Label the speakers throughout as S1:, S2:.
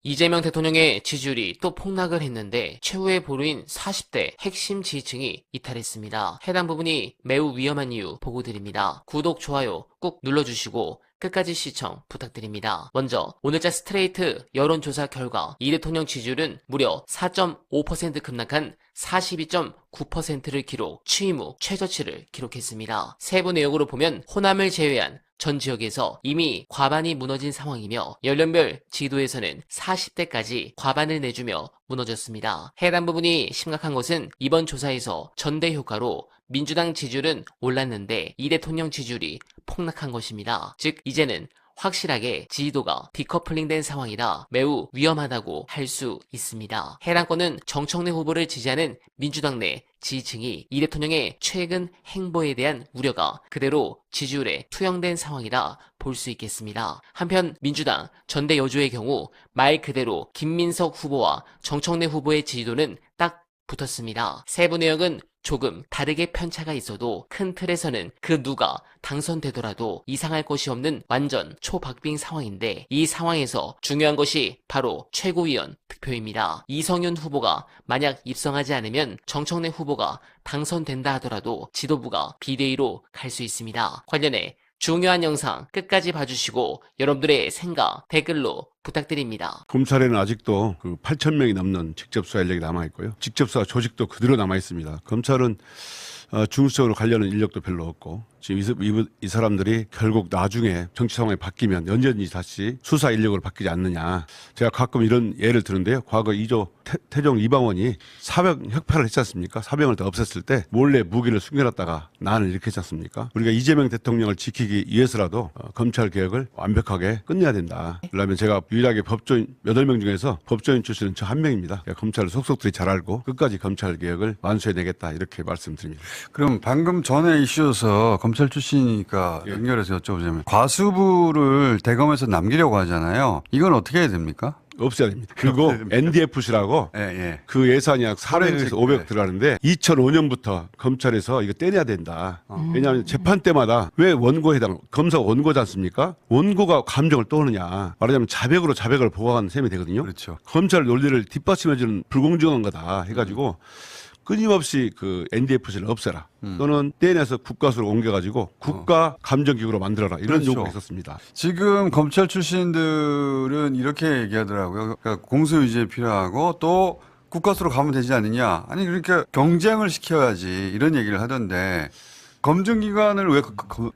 S1: 이재명 대통령의 지지율이 또 폭락을 했는데 최후의 보루인 40대 핵심 지지층이 이탈했습니다. 해당 부분이 매우 위험한 이유 보고 드립니다. 구독, 좋아요 꾹 눌러주시고 끝까지 시청 부탁드립니다. 먼저 오늘자 스트레이트 여론조사 결과 이 대통령 지지율은 무려 4.5% 급락한 42.9%를 기록, 취임 후 최저치를 기록했습니다. 세부 내용으로 보면 호남을 제외한 전 지역에서 이미 과반이 무너진 상황이며 연령별 지도에서는 40대까지 과반을 내주며 무너졌습니다. 해당 부분이 심각한 것은 이번 조사에서 전대 효과로 민주당 지지율은 올랐는데 이 대통령 지지율이 폭락한 것입니다. 즉 이제는 확실하게 지지도가 디커플링된 상황이라 매우 위험하다고 할 수 있습니다. 해당 건은 정청래 후보를 지지하는 민주당 내 지지층이 이 대통령의 최근 행보에 대한 우려가 그대로 지지율에 투영된 상황이라 볼 수 있겠습니다. 한편 민주당 전대 여주의 경우 말 그대로 김민석 후보와 정청래 후보의 지지도는 딱 붙었습니다. 세부 내역은 조금 다르게 편차가 있어도 큰 틀에서는 그 누가 당선되더라도 이상할 것이 없는 완전 초박빙 상황인데 이 상황에서 중요한 것이 바로 최고위원 득표입니다. 이성윤 후보가 만약 입성하지 않으면 정청래 후보가 당선된다 하더라도 지도부가 비대위로 갈 수 있습니다. 관련해 중요한 영상 끝까지 봐주시고 여러분들의 생각 댓글로 부탁드립니다.
S2: 검찰에는 아직도 그 8,000명이 넘는 직접수사 인력이 남아있고요. 직접수사 조직도 그대로 남아있습니다. 검찰은 중수적으로 관련한 인력도 별로 없고 지금 이 사람들이 결국 나중에 정치 상황이 바뀌면 언제든지 다시 수사 인력으로 바뀌지 않느냐. 제가 가끔 이런 예를 드는데요. 과거 2조 태종 이방원이 사병 혁파를 했지 않습니까? 사병을 다 없앴을 때 몰래 무기를 숨겨놨다가 난을 일으켰지 않습니까? 우리가 이재명 대통령을 지키기 위해서라도 검찰 개혁을 완벽하게 끝내야 된다. 그러면 제가 유일하게 법조인 8명 중에서 법조인 출신은 저 한 명입니다. 검찰을 속속들이 잘 알고 끝까지 검찰 개혁을 완수해내겠다 이렇게 말씀드립니다.
S3: 그럼 방금 전에 이슈여서 검찰 출신이니까 연결해서 여쭤보자면 과수부를 대검에서 남기려고 하잖아요. 이건 어떻게 해야 됩니까?
S2: 없애야 됩니다. 그리고 NDFC라고 그 예산이 약 400에서 500 들어가는데 2005년부터 검찰에서 이거 떼내야 된다. 왜냐하면 재판 때마다 왜 원고에 해당 검사가 원고지 않습니까? 원고가 감정을 떠오르냐. 말하자면 자백으로 자백을 보고하는 셈이 되거든요.
S3: 그렇죠.
S2: 검찰 논리를 뒷받침해주는 불공정한 거다 해가지고 끊임없이 그 NDFC를 없애라. 또는 떼내서 국가수로 옮겨가지고 국가 감정기구로 만들어라. 이런
S3: 그렇죠.
S2: 요구가 있었습니다.
S3: 지금 검찰 출신들은 이렇게 얘기하더라고요. 그러니까 공소유지에 필요하고 또 국가수로 가면 되지 않느냐. 아니 그러니까 경쟁을 시켜야지 이런 얘기를 하던데 검증기관을 왜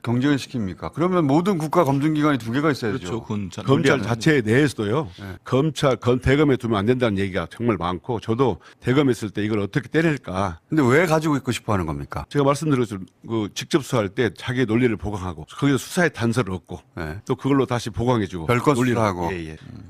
S3: 경쟁을 시킵니까? 그러면 모든 국가 검증기관이 2개가 있어야죠.
S4: 그렇죠.
S2: 검찰 자체 내에서도요. 검찰 대검에 두면 안 된다는 얘기가 정말 많고 저도 대검에 있을 때 이걸 어떻게 떼낼까.
S3: 근데 왜 가지고 있고 싶어 하는 겁니까?
S2: 제가 말씀드렸죠. 그 직접 수사할 때 자기의 논리를 보강하고 거기서 수사의 단서를 얻고 또 그걸로 다시 보강해주고
S3: 별건
S2: 논리를
S3: 수사하고.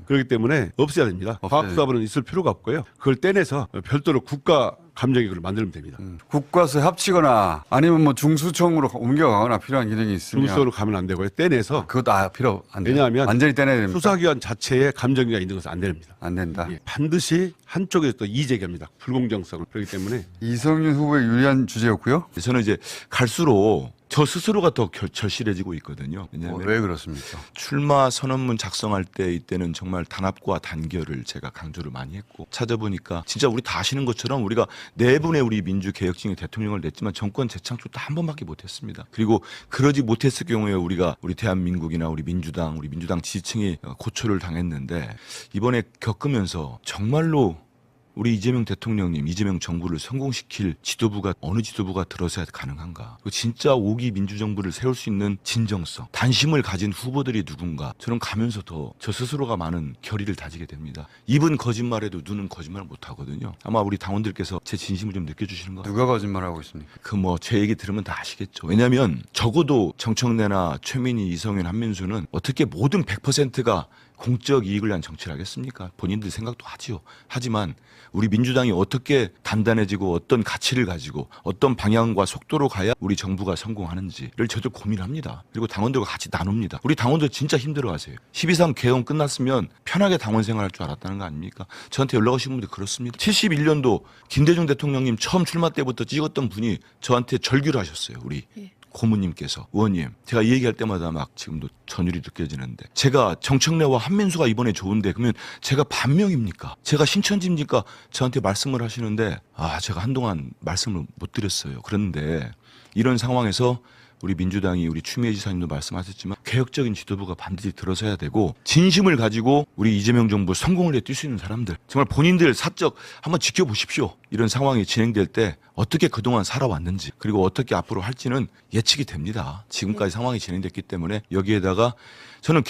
S2: 그렇기 때문에 없애야 됩니다. 과학수사부는 있을 필요가 없고요. 그걸 떼내서 별도로 국가 감정기구를 만들면 됩니다.
S3: 국과수 합치거나 아니면 뭐 중수청으로 옮겨가거나 필요한 기능이 있으면
S2: 중수로 가면 안 되고요. 떼내서
S3: 그것도 필요 안 돼요.
S2: 왜냐하면
S3: 완전히 떼내야 됩니다.
S2: 수사기관 자체에 감정기가 있는 것은 안 됩니다.
S3: 안 된다.
S2: 반드시 한쪽에서 또 이재계입니다. 불공정성을. 그렇기 때문에
S3: 이성윤 후보의 유리한 주제였고요.
S4: 저는 이제 갈수록 저 스스로가 더 절실해지고 있거든요. 왜냐하면
S3: 왜 그렇습니까?
S4: 출마 선언문 작성할 때 이때는 정말 단합과 단결을 제가 강조를 많이 했고 찾아보니까 진짜 우리 다 아시는 것처럼 우리가 4분의 우리 민주개혁진의 대통령을 냈지만 정권 재창출 때 한 번밖에 못했습니다. 그리고 그러지 못했을 경우에 우리 대한민국이나 우리 민주당 지지층이 고초를 당했는데 이번에 겪으면서 정말로 우리 이재명 대통령님, 이재명 정부를 성공시킬 지도부가 어느 지도부가 들어서야 가능한가? 진짜 5기 민주정부를 세울 수 있는 진정성, 단심을 가진 후보들이 누군가? 저는 가면서 더 저 스스로가 많은 결의를 다지게 됩니다. 입은 거짓말해도 눈은 거짓말 못하거든요. 아마 우리 당원들께서 제 진심을 좀 느껴주시는 것 같아요.
S3: 누가 거짓말하고 있습니까?
S4: 제 얘기 들으면 다 아시겠죠. 왜냐하면 적어도 정청래나 최민희, 이성윤, 한민수는 어떻게 모든 100%가 공적 이익을 위한 정치를 하겠습니까? 본인들 생각도 하지요. 하지만 우리 민주당이 어떻게 단단해지고 어떤 가치를 가지고 어떤 방향과 속도로 가야 우리 정부가 성공하는지를 저도 고민합니다. 그리고 당원들과 같이 나눕니다. 우리 당원들 진짜 힘들어하세요. 12.3 개헌 끝났으면 편하게 당원 생활할 줄 알았다는 거 아닙니까? 저한테 연락 오신 분들 그렇습니다. 71년도 김대중 대통령님 처음 출마 때부터 찍었던 분이 저한테 절규를 하셨어요. 우리 고모님께서 의원님 제가 이 얘기할 때마다 막 지금도 전율이 느껴지는데 제가 정청래와 한민수가 이번에 좋은데 그러면 제가 반명입니까? 제가 신천지입니까? 저한테 말씀을 하시는데 제가 한동안 말씀을 못 드렸어요. 그런데 이런 상황에서 우리 민주당이 우리 추미애 지사님도 말씀하셨지만 개혁적인 지도부가 반드시 들어서야 되고 진심을 가지고 우리 이재명 정부 성공을 해 뛸 수 있는 사람들 정말 본인들 사적 한번 지켜보십시오. 이런 상황이 진행될 때 어떻게 그동안 살아왔는지 그리고 어떻게 앞으로 할지는 예측이 됩니다. 지금까지 상황이 진행됐기 때문에 여기에다가 저는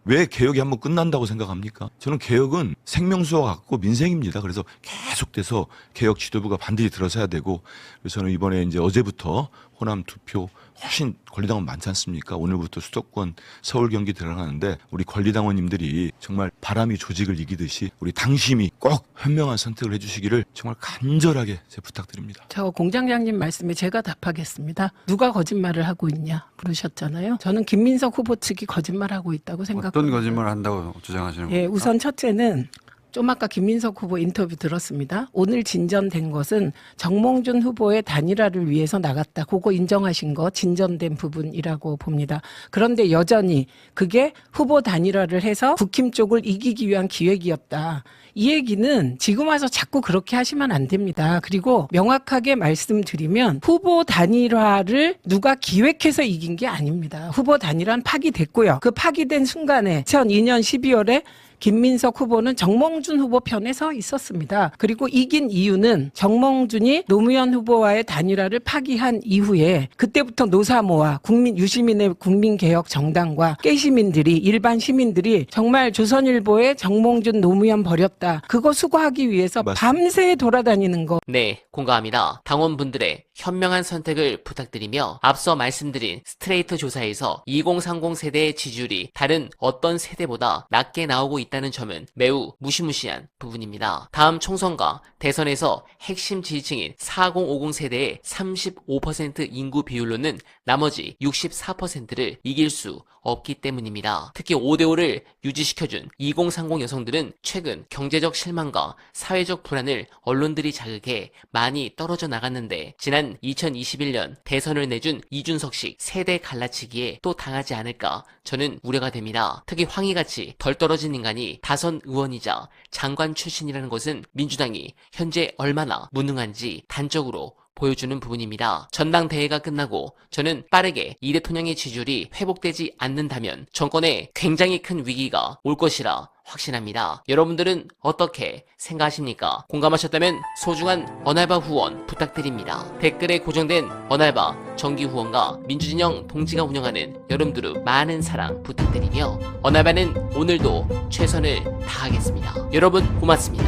S4: 왜 개혁이 한번 끝난다고 생각합니까? 저는 개혁은 생명수와 같고 민생입니다. 그래서 계속돼서 개혁 지도부가 반드시 들어서야 되고 그래서 저는 이번에 이제 어제부터 호남 투표 훨씬 권리당원 많지 않습니까? 오늘부터 수도권 서울 경기 들어가는데 우리 권리당원님들이 정말 바람이 조직을 이기듯이 우리 당심이 꼭 현명한 선택을 해주시기를 정말 간절하게 제 부탁드립니다.
S5: 저 공장장님 말씀에 제가 답하겠습니다. 누가 거짓말을 하고 있냐 물으셨잖아요. 저는 김민석 후보 측이 거짓말하고 있다고 생각합니다.
S3: 어떤 거짓말을 한다고 주장하시는 겁니까?
S5: 예, 우선 첫째는 좀 아까 김민석 후보 인터뷰 들었습니다. 오늘 진전된 것은 정몽준 후보의 단일화를 위해서 나갔다. 그거 인정하신 거 진전된 부분이라고 봅니다. 그런데 여전히 그게 후보 단일화를 해서 국힘 쪽을 이기기 위한 기획이었다. 이 얘기는 지금 와서 자꾸 그렇게 하시면 안 됩니다. 그리고 명확하게 말씀드리면 후보 단일화를 누가 기획해서 이긴 게 아닙니다. 후보 단일화는 파기됐고요. 그 파기된 순간에 2002년 12월에 김민석 후보는 정몽준 후보 편에 서 있었습니다. 그리고 이긴 이유는 정몽준이 노무현 후보와의 단일화를 파기한 이후에 그때부터 노사모와 유시민의 국민개혁 정당과 깨시민들이 일반 시민들이 정말 조선일보에 정몽준 노무현 버렸다. 그거 수거하기 위해서
S4: 맞습니다.
S5: 밤새 돌아다니는 거.
S1: 네, 공감합니다. 당원분들의 현명한 선택을 부탁드리며 앞서 말씀드린 스트레이트 조사에서 2030 세대의 지지율이 다른 어떤 세대보다 낮게 나오고 있다는 점은 매우 무시무시한 부분입니다. 다음 총선과 대선에서 핵심 지지층인 4050 세대의 35% 인구 비율로는 나머지 64%를 이길 수 없기 때문입니다. 특히 5대5를 유지시켜준 2030 여성들은 최근 경제적 실망과 사회적 불안을 언론들이 자극해 많이 떨어져 나갔는데 지난 2021년 대선을 내준 이준석식 세대 갈라치기에 또 당하지 않을까 저는 우려가 됩니다. 특히 황희같이 덜 떨어진 인간이 다선 의원이자 장관 출신이라는 것은 민주당이 현재 얼마나 무능한지 단적으로 보여주는 부분입니다. 전당대회가 끝나고 저는 빠르게 이 대통령의 지지율이 회복되지 않는다면 정권에 굉장히 큰 위기가 올 것이라 확신합니다. 여러분들은 어떻게 생각하십니까? 공감하셨다면 소중한 언알바 후원 부탁드립니다. 댓글에 고정된 언알바 정기 후원과 민주진영 동지가 운영하는 여러분들의 많은 사랑 부탁드리며 언알바는 오늘도 최선을 다하겠습니다. 여러분 고맙습니다.